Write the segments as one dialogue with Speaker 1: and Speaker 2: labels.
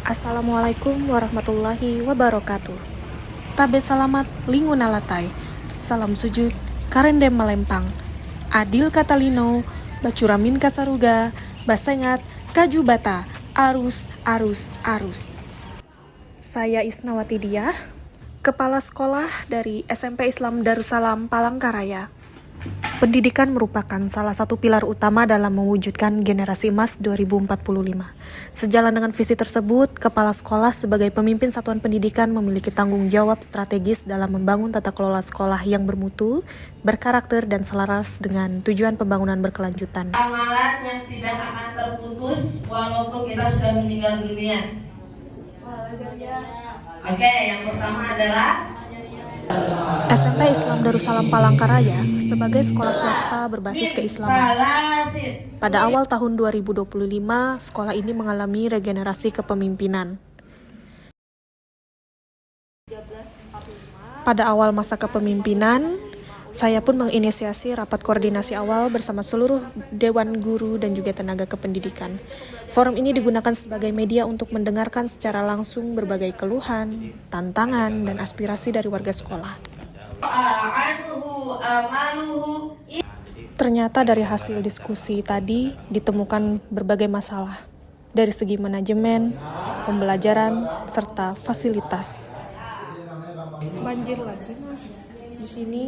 Speaker 1: Assalamualaikum warahmatullahi wabarakatuh. Tabe salamat linguna latai. Salam sujud karendem melempang. Adil katalino, bacuramin kasaruga, basengat kaju bata, arus arus arus. Saya Isnawati Diah, Kepala Sekolah dari SMP Islam Darussalam Palangkaraya. Pendidikan merupakan salah satu pilar utama dalam mewujudkan generasi emas 2045. Sejalan dengan visi tersebut, kepala sekolah sebagai pemimpin satuan pendidikan memiliki tanggung jawab strategis dalam membangun tata kelola sekolah yang bermutu, berkarakter, dan selaras dengan tujuan pembangunan berkelanjutan.
Speaker 2: Amalan yang tidak akan terputus walaupun kita sudah meninggal dunia. Oke, yang pertama adalah
Speaker 1: SMP Islam Darussalam Palangkaraya sebagai sekolah swasta berbasis keislaman. Pada awal tahun 2025, sekolah ini mengalami regenerasi kepemimpinan. Pada awal masa kepemimpinan, saya pun menginisiasi rapat koordinasi awal bersama seluruh dewan guru dan juga tenaga kependidikan. Forum ini digunakan sebagai media untuk mendengarkan secara langsung berbagai keluhan, tantangan, dan aspirasi dari warga sekolah. Ternyata dari hasil diskusi tadi ditemukan berbagai masalah dari segi manajemen, pembelajaran, serta fasilitas. Banjir lagi mas di sini.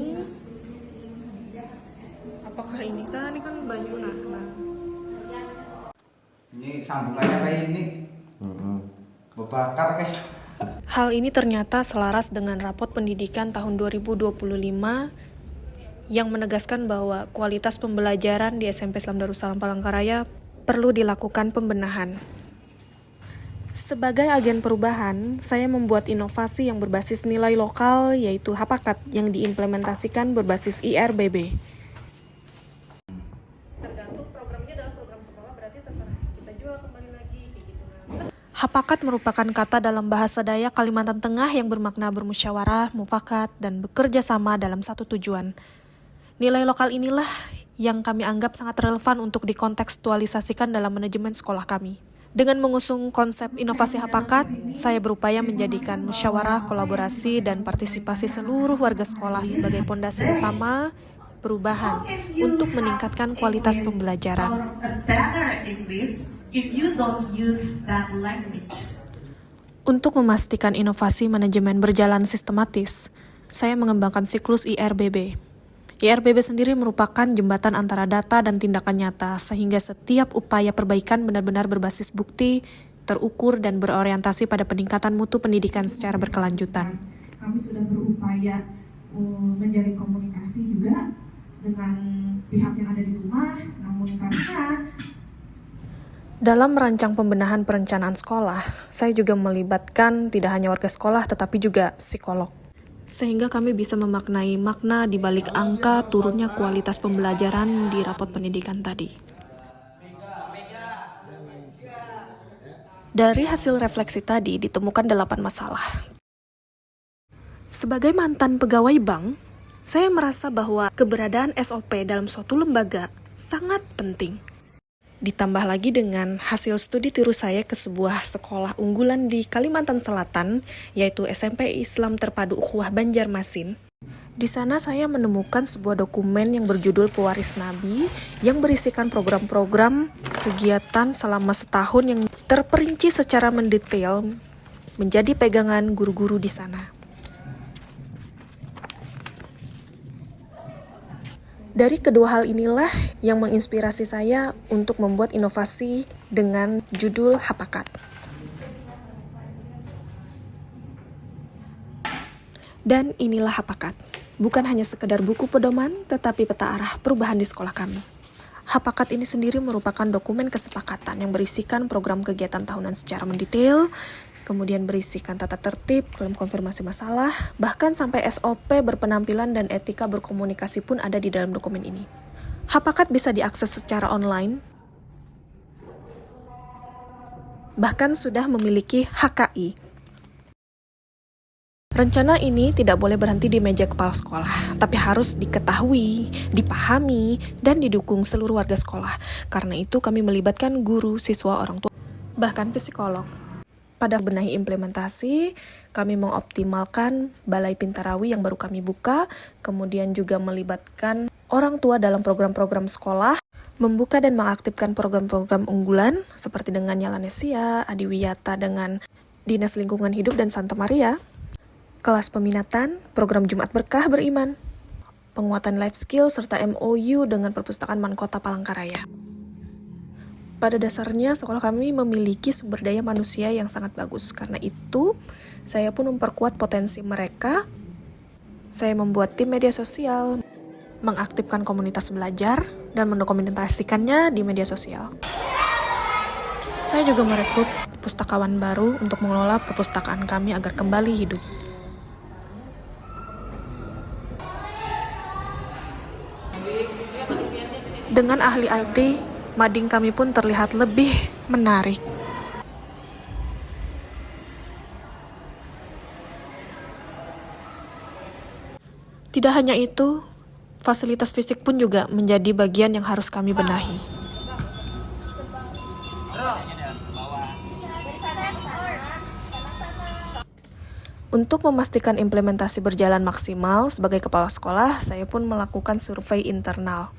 Speaker 1: Apakah ini kan baju nah.
Speaker 3: Ini sambungannya kayak ini. Berbakar kayak.
Speaker 1: Hal ini ternyata selaras dengan rapot pendidikan tahun 2025 yang menegaskan bahwa kualitas pembelajaran di SMP Islam Darussalam Palangkaraya perlu dilakukan pembenahan. Sebagai agen perubahan, saya membuat inovasi yang berbasis nilai lokal yaitu Hapakat yang diimplementasikan berbasis IRBB. Tergantung programnya adalah program sekolah, berarti terserah kita juga kembali lagi kayak gitu. Hapakat merupakan kata dalam bahasa Dayak Kalimantan Tengah yang bermakna bermusyawarah, mufakat, dan bekerja sama dalam satu tujuan. Nilai lokal inilah yang kami anggap sangat relevan untuk dikontekstualisasikan dalam manajemen sekolah kami. Dengan mengusung konsep inovasi Hapakat, saya berupaya menjadikan musyawarah, kolaborasi, dan partisipasi seluruh warga sekolah sebagai pondasi utama perubahan untuk meningkatkan kualitas pembelajaran. Untuk memastikan inovasi manajemen berjalan sistematis, saya mengembangkan siklus IRBB. IRBB sendiri merupakan jembatan antara data dan tindakan nyata, sehingga setiap upaya perbaikan benar-benar berbasis bukti, terukur, dan berorientasi pada peningkatan mutu pendidikan secara berkelanjutan.
Speaker 4: Kami sudah berupaya menjalin komunikasi juga dengan pihak yang ada di rumah, namun karena
Speaker 1: dalam merancang pembenahan perencanaan sekolah, saya juga melibatkan tidak hanya warga sekolah tetapi juga psikolog. Sehingga kami bisa memaknai makna di balik angka turunnya kualitas pembelajaran di rapot pendidikan tadi. Dari hasil refleksi tadi ditemukan 8 masalah. Sebagai mantan pegawai bank, saya merasa bahwa keberadaan SOP dalam suatu lembaga sangat penting. Ditambah lagi dengan hasil studi tiru saya ke sebuah sekolah unggulan di Kalimantan Selatan, yaitu SMP Islam Terpadu Ukhuwah Banjarmasin. Di sana saya menemukan sebuah dokumen yang berjudul Pewaris Nabi yang berisikan program-program kegiatan selama setahun yang terperinci secara mendetail menjadi pegangan guru-guru di sana. Dari kedua hal inilah yang menginspirasi saya untuk membuat inovasi dengan judul Hapakat. Dan inilah Hapakat. Bukan hanya sekedar buku pedoman, tetapi peta arah perubahan di sekolah kami. Hapakat ini sendiri merupakan dokumen kesepakatan yang berisikan program kegiatan tahunan secara mendetail, kemudian berisikan tata tertib, klaim konfirmasi masalah, bahkan sampai SOP berpenampilan dan etika berkomunikasi pun ada di dalam dokumen ini. Hapakat bisa diakses secara online, bahkan sudah memiliki HKI. Rencana ini tidak boleh berhenti di meja kepala sekolah, tapi harus diketahui, dipahami, dan didukung seluruh warga sekolah. Karena itu kami melibatkan guru, siswa, orang tua, bahkan psikolog. Pada benahi implementasi, kami mengoptimalkan Balai Pintarawi yang baru kami buka, kemudian juga melibatkan orang tua dalam program-program sekolah, membuka dan mengaktifkan program-program unggulan seperti dengan Nyalanesia, Adiwiyata dengan Dinas Lingkungan Hidup dan Santa Maria, kelas peminatan, program Jumat Berkah Beriman, penguatan life skill serta MOU dengan Perpustakaan Mankota Palangkaraya. Pada dasarnya, sekolah kami memiliki sumber daya manusia yang sangat bagus. Karena itu, saya pun memperkuat potensi mereka. Saya membuat tim media sosial, mengaktifkan komunitas belajar, dan mendokumentasikannya di media sosial. Saya juga merekrut pustakawan baru untuk mengelola perpustakaan kami agar kembali hidup. Dengan ahli IT, mading kami pun terlihat lebih menarik. Tidak hanya itu, fasilitas fisik pun juga menjadi bagian yang harus kami benahi. Untuk memastikan implementasi berjalan maksimal, sebagai kepala sekolah, saya pun melakukan survei internal.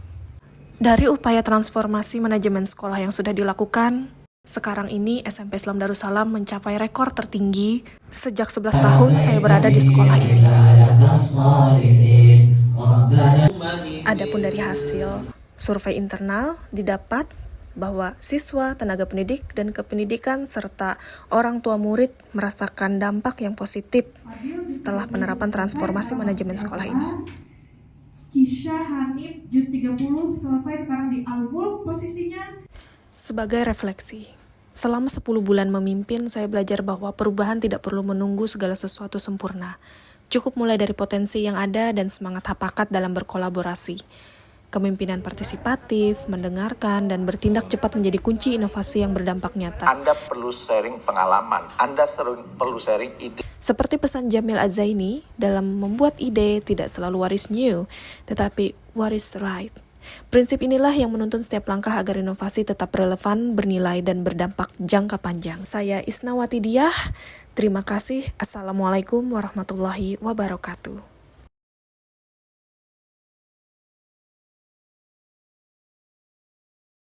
Speaker 1: Dari upaya transformasi manajemen sekolah yang sudah dilakukan, sekarang ini SMP Islam Darussalam mencapai rekor tertinggi. Sejak 11 tahun saya berada di sekolah ini. Adapun dari hasil survei internal didapat bahwa siswa, tenaga pendidik, dan kependidikan serta orang tua murid merasakan dampak yang positif setelah penerapan transformasi manajemen sekolah ini.
Speaker 4: Kisha Hanif Jus 30 selesai sekarang di Al-Wul posisinya.
Speaker 1: Sebagai refleksi, selama 10 bulan memimpin, saya belajar bahwa perubahan tidak perlu menunggu segala sesuatu sempurna. Cukup mulai dari potensi yang ada dan semangat hapakat dalam berkolaborasi. Kepemimpinan partisipatif, mendengarkan, dan bertindak cepat menjadi kunci inovasi yang berdampak nyata.
Speaker 3: Anda perlu sharing pengalaman, Anda perlu sharing ide.
Speaker 1: Seperti pesan Jamil Az-Zaini, dalam membuat ide tidak selalu what is new, tetapi what is right. Prinsip inilah yang menuntun setiap langkah agar inovasi tetap relevan, bernilai, dan berdampak jangka panjang. Saya Isnawati Diah, terima kasih. Assalamualaikum warahmatullahi wabarakatuh.